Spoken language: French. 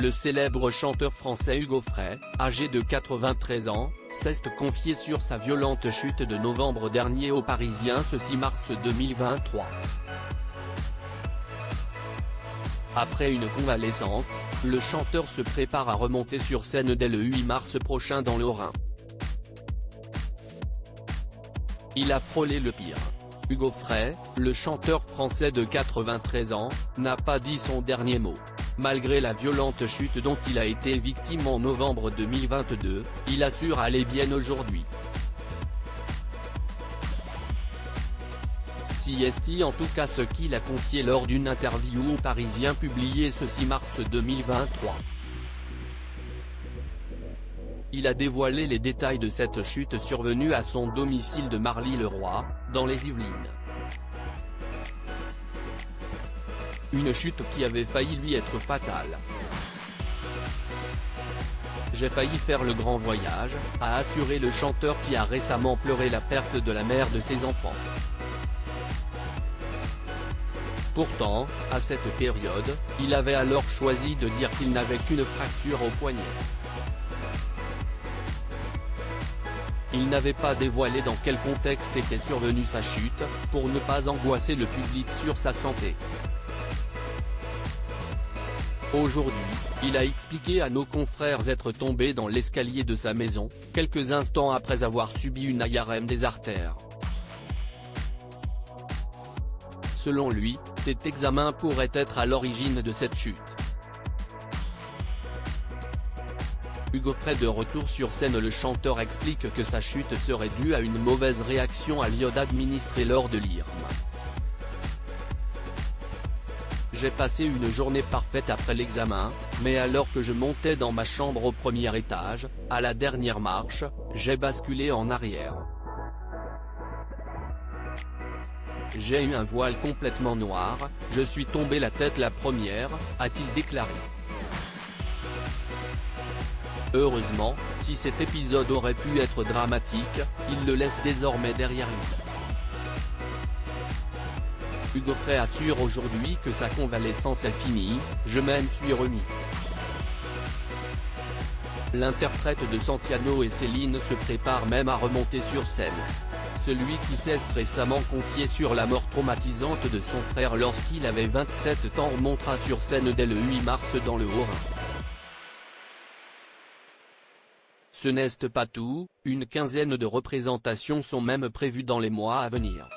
Le célèbre chanteur français Hugo Frey, âgé de 93 ans, s'est confié sur sa violente chute de novembre dernier aux Parisiens ce 6 mars 2023. Après une convalescence, le chanteur se prépare à remonter sur scène dès le 8 mars prochain dans le Haut-Rhin. Il a frôlé le pire. Hugo Frey, le chanteur français de 93 ans, n'a pas dit son dernier mot. Malgré la violente chute dont il a été victime en novembre 2022, il assure aller bien aujourd'hui. C'est en tout cas ce qu'il a confié lors d'une interview aux Parisiens publiée ce 6 mars 2023. Il a dévoilé les détails de cette chute survenue à son domicile de Marly-le-Roi, dans les Yvelines. Une chute qui avait failli lui être fatale. J'ai failli faire le grand voyage, a assuré le chanteur qui a récemment pleuré la perte de la mère de ses enfants. Pourtant, à cette période, il avait alors choisi de dire qu'il n'avait qu'une fracture au poignet. Il n'avait pas dévoilé dans quel contexte était survenue sa chute, pour ne pas angoisser le public sur sa santé. Aujourd'hui, il a expliqué à nos confrères être tombé dans l'escalier de sa maison, quelques instants après avoir subi une IRM des artères. Selon lui, cet examen pourrait être à l'origine de cette chute. Hugo Frey de retour sur scène. Le chanteur explique que sa chute serait due à une mauvaise réaction à l'iode administrée lors de l'IRM. J'ai passé une journée parfaite après l'examen, mais alors que je montais dans ma chambre au premier étage, à la dernière marche, j'ai basculé en arrière. J'ai eu un voile complètement noir, je suis tombé la tête la première, a-t-il déclaré. Heureusement, si cet épisode aurait pu être dramatique, il le laisse désormais derrière lui. Hugo Frey assure aujourd'hui que sa convalescence est finie, je m'en suis remis. L'interprète de Santiano et Céline se prépare même à remonter sur scène. Celui qui s'est récemment confié sur la mort traumatisante de son frère lorsqu'il avait 27 ans remontera sur scène dès le 8 mars dans le Haut-Rhin. Ce n'est pas tout, une quinzaine de représentations sont même prévues dans les mois à venir.